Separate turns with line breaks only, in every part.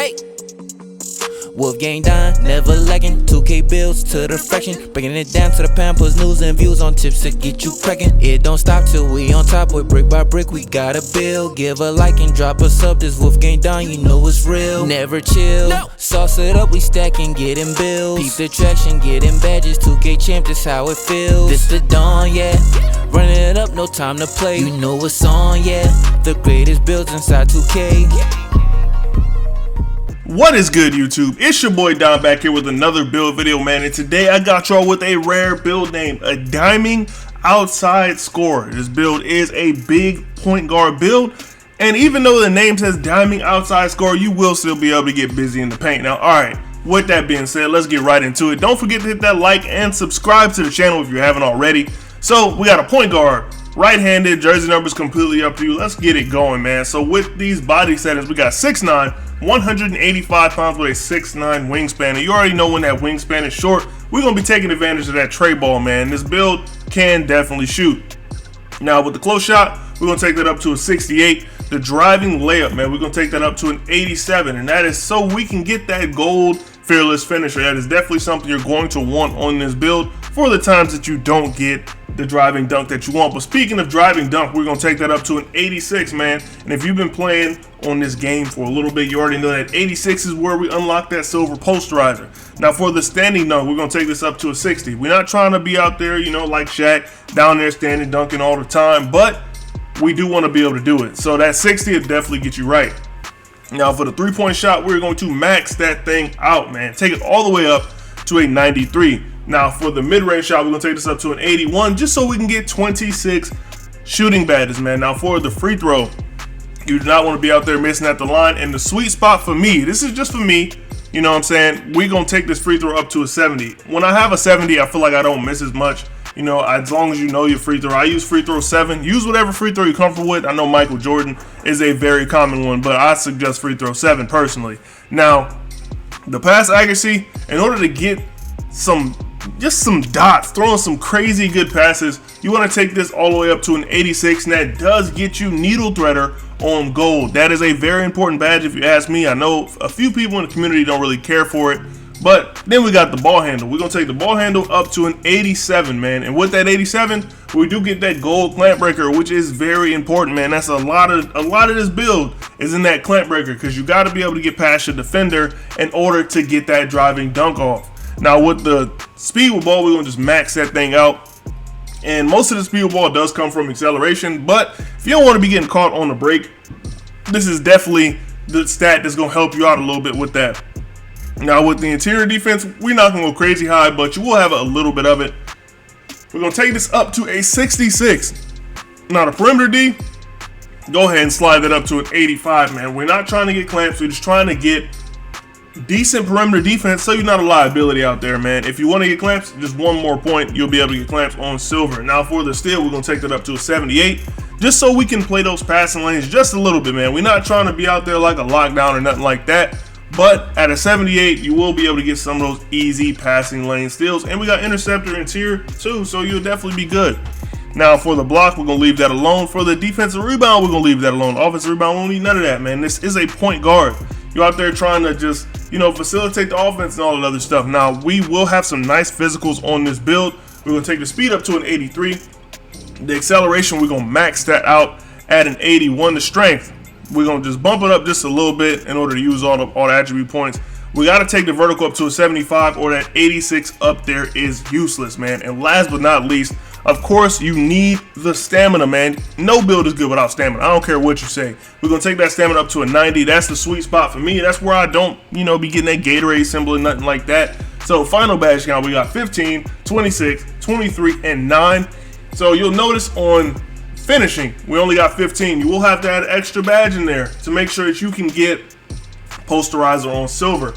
Hey! WolfGxngDon, never lagging. 2K bills to the fraction. Breaking it down to the Pampers, news and views on tips to get you cracking. It don't stop till we on top, boy. Brick by brick, we gotta build. Give a like and drop a sub. This WolfGxngDon, you know it's real. Never chill. No. Sauce it up, we stacking, getting bills. Peep the traction, getting badges. 2K champ, this how it feels. This the dawn, yeah. Running it up, no time to play. You know what's on, yeah. The greatest builds inside 2K.
What is good, YouTube? It's your boy Don back here with another build video, man, and today I got y'all with a rare build name, a diming outside scorer. This build is a big point guard build, and even though the name says diming outside scorer, you will still be able to get busy in the paint. Now, alright, with that being said, let's get right into it. Don't forget to hit that like and subscribe to the channel if you haven't already. So, we got a point guard, right-handed, jersey numbers completely up to you. Let's get it going, man. So, with these body settings, we got 6'9", 185 pounds with a 6'9" wingspan, and you already know when that wingspan is short, we're going to be taking advantage of that tray ball, man. This build can definitely shoot. Now with the close shot, we're going to take that up to a 68. The driving layup, man, we're going to take that up to an 87, and that is so we can get that gold fearless finisher. That is definitely something you're going to want on this build for the times that you don't get the driving dunk that you want. But speaking of driving dunk, we're going to take that up to an 86, man. And if you've been playing on this game for a little bit, you already know that 86 is where we unlock that silver posterizer. Now for the standing dunk, we're going to take this up to a 60. We're not trying to be out there, you know, like Shaq, down there standing dunking all the time, but we do want to be able to do it. So that 60 will definitely get you right. Now for the three-point shot, we're going to max that thing out, man. Take it all the way up to a 93. Now for the mid-range shot, we're going to take this up to an 81 just so we can get 26 shooting badges, man. Now for the free throw, you do not want to be out there missing at the line. And the sweet spot for me, this is just for me, you know what I'm saying, we're going to take this free throw up to a 70. When I have a 70, I feel like I don't miss as much. You know, as long as you know your free throw. I use free throw 7. Use whatever free throw you're comfortable with. I know Michael Jordan is a very common one, but I suggest free throw 7 personally. Now, the pass accuracy, in order to get just some dots, throwing some crazy good passes, you want to take this all the way up to an 86, and that does get you needle threader on gold. That is a very important badge if you ask me. I know a few people in the community don't really care for it. But then we got the ball handle. We're going to take the ball handle up to an 87, man. And with that 87, we do get that gold clamp breaker, which is very important, man. That's a lot of this build is in that clamp breaker, because you got to be able to get past your defender in order to get that driving dunk off. Now with the speed with ball, we're going to just max that thing out. And most of the speed with ball does come from acceleration. But if you don't want to be getting caught on the break, this is definitely the stat that's going to help you out a little bit with that. Now with the interior defense, we're not going to go crazy high, but you will have a little bit of it. We're going to take this up to a 66. Now the perimeter D, go ahead and slide that up to an 85, man. We're not trying to get clamps. We're just trying to get decent perimeter defense so you're not a liability out there, man. If you want to get clamps, just one more point, you'll be able to get clamps on silver. Now for the steal, we're going to take that up to a 78, just so we can play those passing lanes just a little bit, man. We're not trying to be out there like a lockdown or nothing like that. But at a 78, you will be able to get some of those easy passing lane steals. And we got interceptor in tier 2, so you'll definitely be good. Now for the block, we're going to leave that alone. For the defensive rebound, we're going to leave that alone. Offensive rebound, we don't need none of that, man. This is a point guard. You're out there trying to just, you know, facilitate the offense and all that other stuff. Now, we will have some nice physicals on this build. We're going to take the speed up to an 83. The acceleration, we're going to max that out at an 81. The strength, we're going to just bump it up just a little bit in order to use all the attribute points. We got to take the vertical up to a 75, or that 86 up there is useless, man. And last but not least, of course, you need the stamina, man. No build is good without stamina. I don't care what you say. We're going to take that stamina up to a 90. That's the sweet spot for me. That's where I don't, you know, be getting that Gatorade symbol and nothing like that. So final badge count, we got 15, 26, 23, and 9. So you'll notice on finishing, we only got 15. You will have to add an extra badge in there to make sure that you can get posterizer on silver.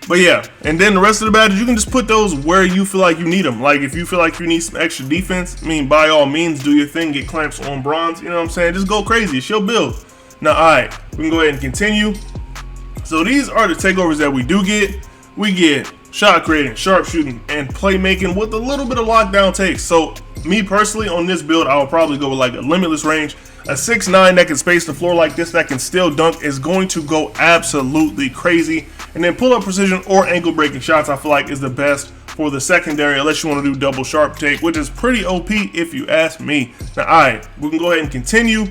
But yeah, and then the rest of the badges, you can just put those where you feel like you need them. Like if you feel like you need some extra defense, I mean, by all means, do your thing, get clamps on bronze, you know what I'm saying? Just go crazy, it's your build. Now, all right, we can go ahead and continue. So these are the takeovers that we do get. We get shot creating, sharpshooting, and playmaking with a little bit of lockdown takes. So me personally on this build, I will probably go with like a limitless range. A 6'9" that can space the floor like this, that can still dunk, is going to go absolutely crazy. And then pull up precision or ankle breaking shots, I feel like is the best for the secondary, unless you want to do double sharp take, which is pretty OP if you ask me. Now, all right, we can go ahead and continue.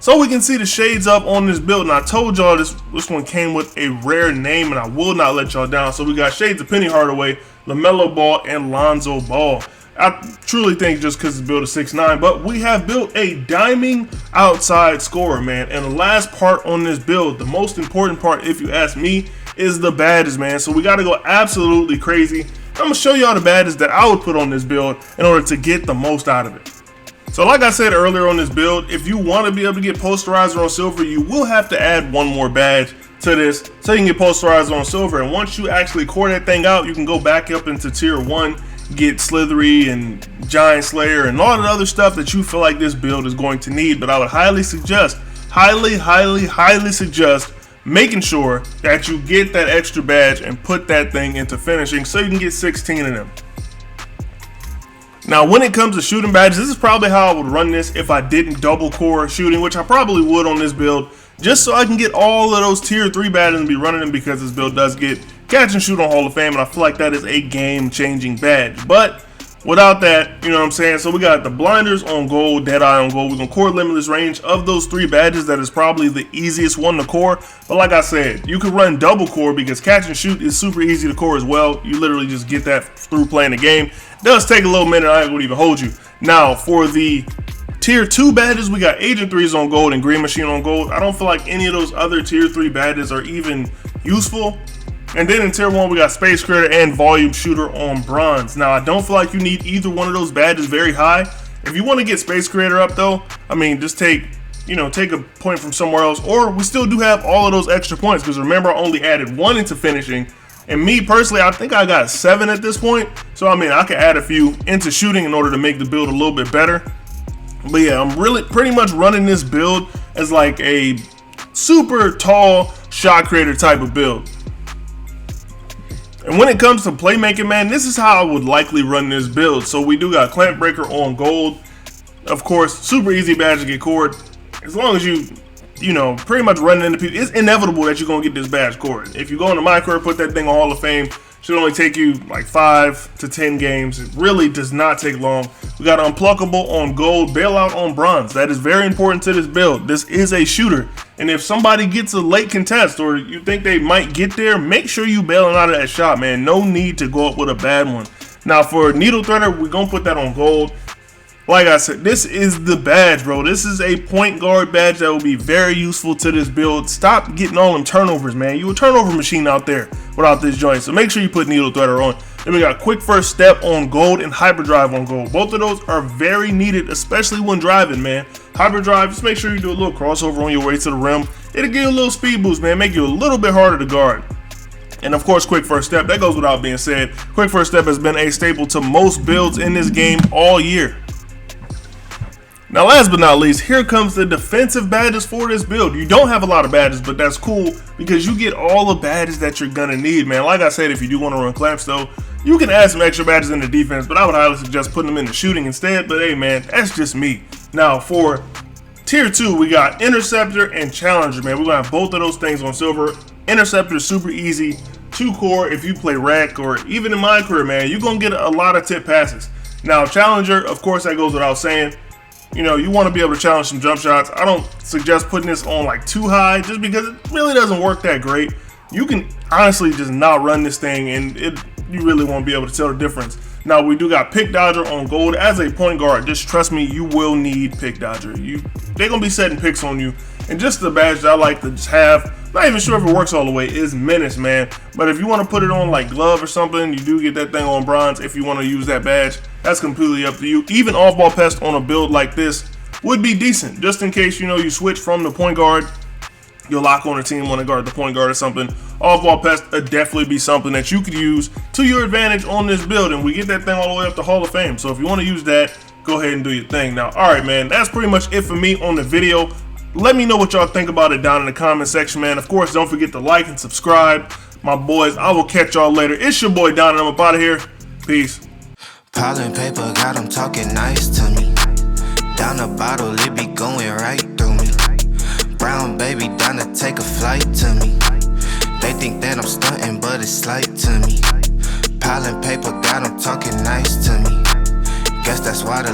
So we can see the shades up on this build, and I told y'all this one came with a rare name, and I will not let y'all down. So we got shades of Penny Hardaway, Lamelo Ball, and Lonzo Ball. I truly think just because it's built a 6'9", but we have built a diming outside scorer, man. And the last part on this build, the most important part if you ask me, is the badges, man. So we got to go absolutely crazy. I'm going to show y'all the badges that I would put on this build in order to get the most out of it. So like I said earlier on this build, if you want to be able to get posterizer on silver, you will have to add one more badge to this so you can get posterizer on silver. And once you actually core that thing out, you can go back up into tier 1, get Slithery and Giant Slayer and all the other stuff that you feel like this build is going to need. But I would highly suggest, highly suggest making sure that you get that extra badge and put that thing into finishing so you can get 16 of them. Now, when it comes to shooting badges, this is probably how I would run this if I didn't double core shooting, which I probably would on this build, just so I can get all of those tier 3 badges and be running them, because this build does get catch and shoot on Hall of Fame, and I feel like that is a game-changing badge. But without that, you know what I'm saying? So we got the blinders on gold, Deadeye on gold. We're going to core limitless range. Of those 3 badges, that is probably the easiest one to core. But like I said, you can run double core because catch and shoot is super easy to core as well. You literally just get that through playing the game. It does take a little minute, I wouldn't even hold you. Now, for the tier 2 badges, we got Agent 3s on gold and Green Machine on gold. I don't feel like any of those other tier 3 badges are even useful. And then in tier 1, we got Space Creator and Volume Shooter on bronze. Now, I don't feel like you need either one of those badges very high. If you want to get Space Creator up though, I mean, just take a point from somewhere else, or we still do have all of those extra points, because remember, I only added 1 into finishing. And me personally, I think I got 7 at this point. So I mean, I could add a few into shooting in order to make the build a little bit better. But yeah, I'm really pretty much running this build as like a super tall shot creator type of build. And when it comes to playmaking, man, this is how I would likely run this build. So we do got Clamp Breaker on gold. Of course, super easy badge to get cored. As long as you know, pretty much running into people, it's inevitable that you're going to get this badge cored. If you go into mycareer, put that thing on Hall of Fame, should only take you like 5 to 10 games. It really does not take long. We got Unpluckable on gold, Bailout on bronze. That is very important to this build. This is a shooter. And if somebody gets a late contest or you think they might get there, make sure you bailing out of that shot, man. No need to go up with a bad one. Now for Needle Threader, we're going to put that on gold. Like I said, this is the badge, bro. This is a point guard badge that will be very useful to this build. Stop getting all them turnovers, man. You a turnover machine out there without this joint. So make sure you put Needle Threader on. Then we got Quick First Step on gold and Hyperdrive on gold. Both of those are very needed, especially when driving, man. Hyperdrive, just make sure you do a little crossover on your way to the rim. It'll give you a little speed boost, man. Make you a little bit harder to guard. And of course, Quick First Step, that goes without being said. Quick First Step has been a staple to most builds in this game all year. Now, last but not least, here comes the defensive badges for this build. You don't have a lot of badges, but that's cool because you get all the badges that you're gonna need, man. Like I said, if you do want to run clamps though, you can add some extra badges in the defense, but I would highly suggest putting them in the shooting instead. But hey, man, that's just me. Now, for tier 2, we got Interceptor and Challenger, man. We're gonna have both of those things on silver. Interceptor is super easy to core if you play rec, or even in mycareer, man, you're gonna get a lot of tip passes. Now, Challenger, of course, that goes without saying. You know, you want to be able to challenge some jump shots. I don't suggest putting this on like too high, just because it really doesn't work that great. You can honestly just not run this thing, and you really won't be able to tell the difference. Now, we do got Pick Dodger on gold as a point guard. Just trust me, you will need Pick Dodger. They're gonna be setting picks on you. And just the badge that I like to just have, not even sure if it works all the way, is Menace, man. But if you want to put it on like glove or something, you do get that thing on bronze. If you want to use that badge, that's completely up to you. Even off-ball pest on a build like this would be decent, just in case, you know, you switch from the point guard, you'll lock on a team, want to guard the point guard or something. Off-ball pest would definitely be something that you could use to your advantage on this build, and we get that thing all the way up to Hall of Fame. So if you want to use that, go ahead and do your thing. Now, all right, man, that's pretty much it for me on the video. Let me know what y'all think about it down in the comment section, man. Of course, don't forget to like and subscribe. my boys. I will catch y'all later. It's your boy Don, and I'm up out of here. Peace.
Piling paper, got them talking nice to me. Down the bottle, it be going right through me. Brown baby, down to take a flight to me. They think that I'm stunting, but it's slight to me. Piling paper, got them talking nice to me. Guess that's why the